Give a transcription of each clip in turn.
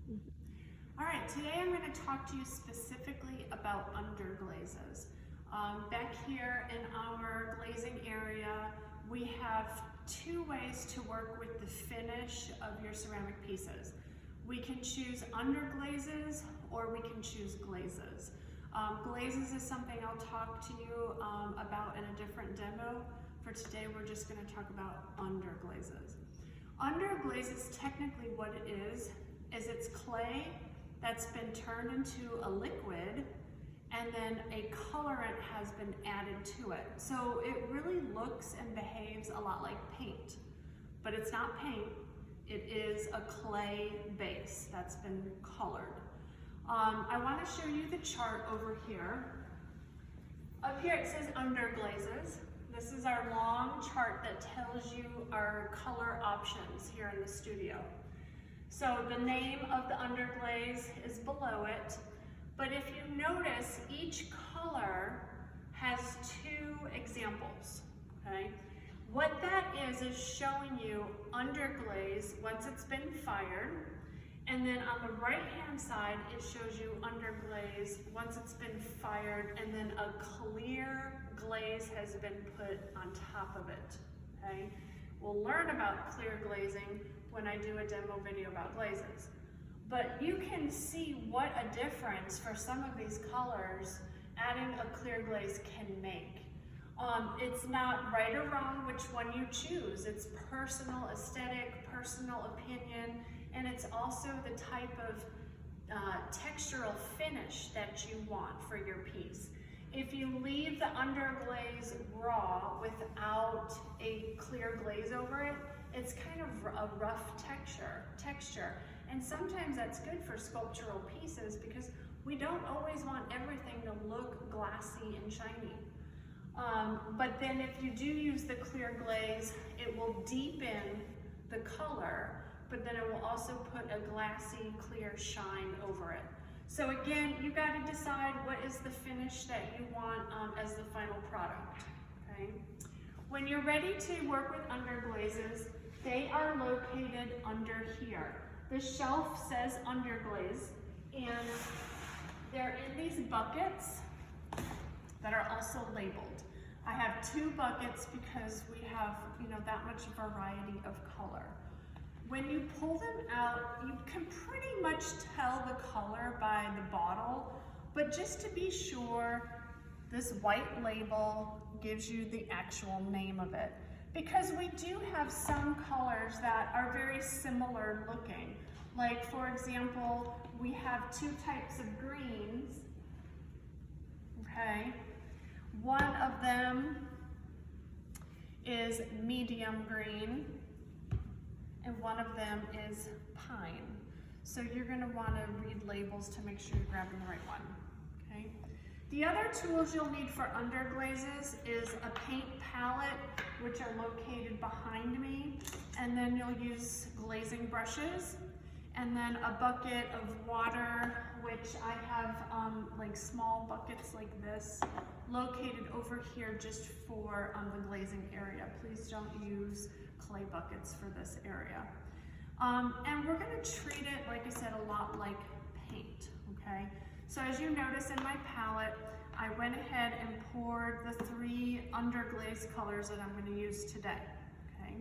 All right, today I'm going to talk to you specifically about underglazes. Back here in our glazing area, we have two ways to work with the finish of your ceramic pieces. We can choose underglazes or we can choose glazes. Glazes is something I'll talk to you about in a different demo. For today, we're just going to talk about underglazes. Underglazes, technically what it is it's clay that's been turned into a liquid and then a colorant has been added to it. So it really looks and behaves a lot like paint, but it's not paint. It is a clay base that's been colored. I want to show you the chart over here. Up here it says underglazes. This is our long chart that tells you our color options here in the studio. So the name of the underglaze is below it, but if you notice, each color has two examples, okay? What that is showing you underglaze once it's been fired, and then on the right-hand side, it shows you underglaze once it's been fired, and then a clear glaze has been put on top of it, okay? We'll learn about clear glazing when I do a demo video about glazes. But you can see what a difference for some of these colors adding a clear glaze can make. It's not right or wrong which one you choose. It's personal aesthetic, personal opinion, and it's also the type of textural finish that you want for your piece. If you leave the underglaze raw without a clear glaze over it, it's kind of a rough texture. And sometimes that's good for sculptural pieces because we don't always want everything to look glassy and shiny. But then if you do use the clear glaze, it will deepen the color, but then it will also put a glassy, clear shine over it. So again, you got to decide what is the finish that you want as the final product, okay? When you're ready to work with underglazes, they are located under here. The shelf says underglaze, and they're in these buckets that are also labeled. I have two buckets because we have, that much variety of color. When you pull them out, you can pretty much tell the color by the bottle, but just to be sure, this white label gives you the actual name of it. Because we do have some colors that are very similar looking. Like for example, we have two types of greens, okay? One of them is medium green, and one of them is pine. So you're going to want to read labels to make sure you're grabbing the right one, okay? The other tools you'll need for underglazes is a paint palette, which are located behind me, and then you'll use glazing brushes, and then a bucket of water, which I have like small buckets like this located over here just for the glazing area. Please don't use clay buckets for this area. And we're going to treat it, like I said, a lot like paint, okay? So as you notice in my palette, I went ahead and poured the three underglaze colors that I'm going to use today, okay?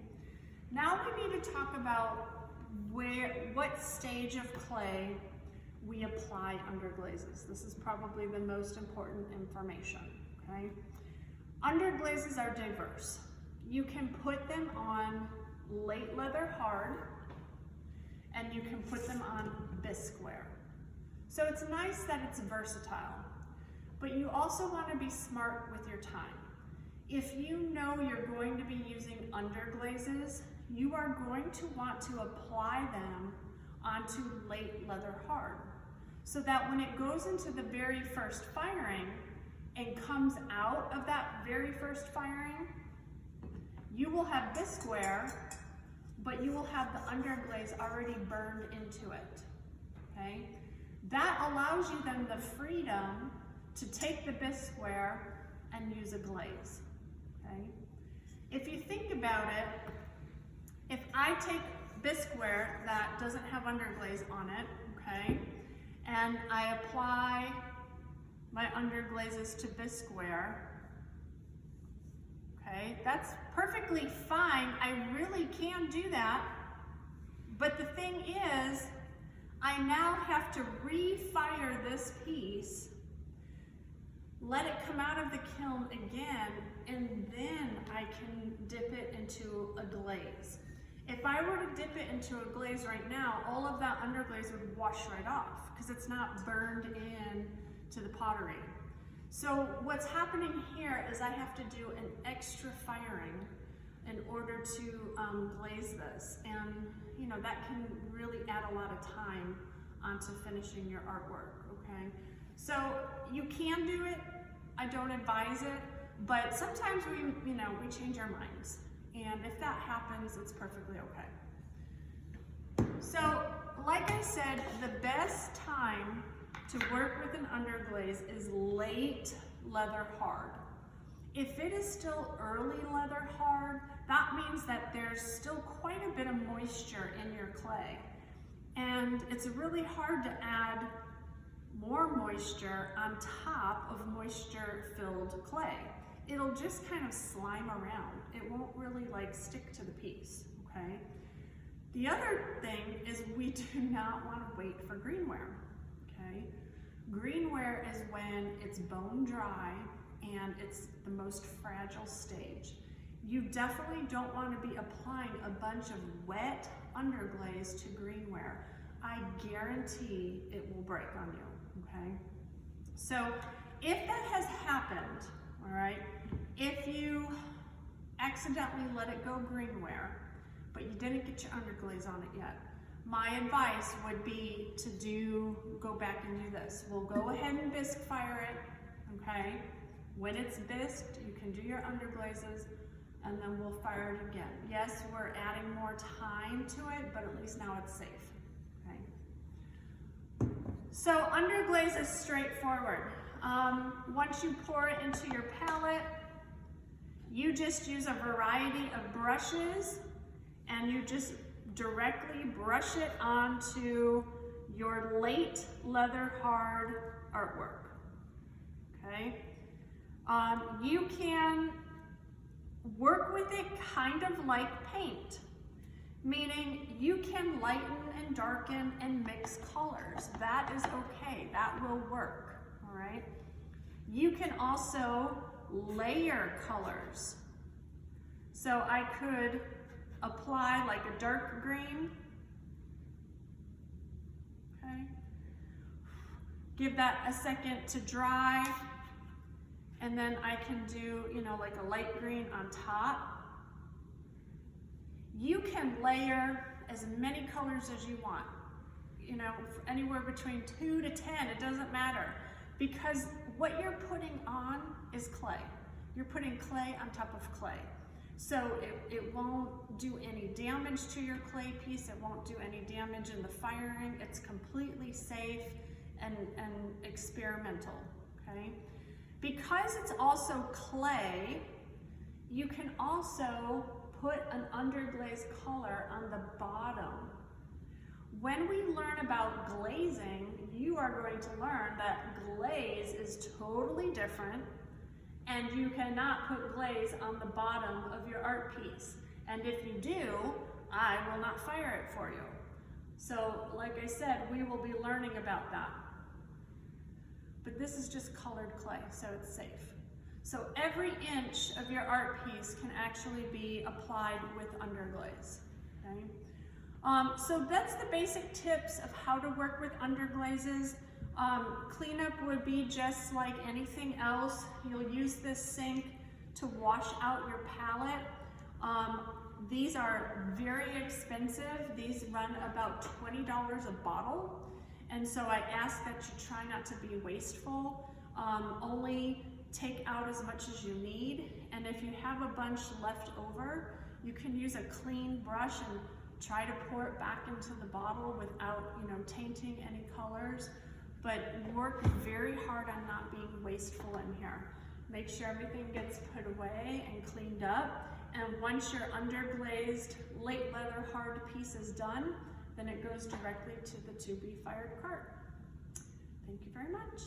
Now we need to talk about what stage of clay we apply underglazes. This is probably the most important information, okay? Underglazes are diverse. You can put them on late leather hard, and you can put them on bisqueware. So it's nice that it's versatile, but you also want to be smart with your time. If you know you're going to be using underglazes, you are going to want to apply them onto late leather hard, so that when it goes into the very first firing and comes out of that very first firing, you will have bisqueware, but you will have the underglaze already burned into it, okay? That allows you then the freedom to take the bisqueware and use a glaze, okay? If you think about it, if I take bisqueware that doesn't have underglaze on it, okay? And I apply my underglazes to bisqueware. Okay, that's perfectly fine. I really can do that. But the thing is, I now have to refire this piece, let it come out of the kiln again, and then I can dip it into a glaze. If I were to dip it into a glaze right now, all of that underglaze would wash right off because it's not burned in to the pottery. So what's happening here is I have to do an extra firing in order to glaze this. And you know, that can really add a lot of time onto finishing your artwork, okay? So you can do it, I don't advise it, but sometimes we change our minds. And if that happens, it's perfectly okay. So, like I said, the best time to work with an underglaze is late leather hard. If it is still early leather hard, that means that there's still quite a bit of moisture in your clay. And it's really hard to add more moisture on top of moisture-filled clay. It'll just kind of slime around. It won't really like stick to the piece, okay? The other thing is we do not want to wait for greenware, okay? Greenware is when it's bone dry and it's the most fragile stage. You definitely don't want to be applying a bunch of wet underglaze to greenware. I guarantee it will break on you, okay? So if that has happened, all right, if you accidentally let it go greenware, but you didn't get your underglaze on it yet, my advice would be to go back and do this. We'll go ahead and bisque fire it, okay? When it's bisqued, you can do your underglazes, and then we'll fire it again. Yes, we're adding more time to it, but at least now it's safe, okay? So underglaze is straightforward. Once you pour it into your palette, you just use a variety of brushes, and you just directly brush it onto your late leather hard artwork, okay? You can work with it kind of like paint, meaning you can lighten and darken and mix colors. That is okay, that will work, all right? You can also layer colors. So I could apply like a dark green, okay? Give that a second to dry, and then I can do, like a light green on top. You can layer as many colors as you want, anywhere between 2 to 10, it doesn't matter, because what you're putting on is clay. You're putting clay on top of clay. So it won't do any damage to your clay piece, it won't do any damage in the firing, it's completely safe and experimental, okay? Because it's also clay, you can also put an underglaze color on the bottom. When we learn about glazing, you are going to learn that glaze is totally different, and you cannot put glaze on the bottom of your art piece. And if you do, I will not fire it for you. So, like I said, we will be learning about that. But this is just colored clay, so it's safe. So every inch of your art piece can actually be applied with underglaze, okay? So that's the basic tips of how to work with underglazes. Cleanup would be just like anything else. You'll use this sink to wash out your palette. These are very expensive. These run about $20 a bottle. And so I ask that you try not to be wasteful. Only take out as much as you need. And if you have a bunch left over, you can use a clean brush and try to pour it back into the bottle without, tainting any colors. But work very hard on not being wasteful in here. Make sure everything gets put away and cleaned up. And once your underglazed late leather hard piece is done, then it goes directly to the to-be-fired cart. Thank you very much.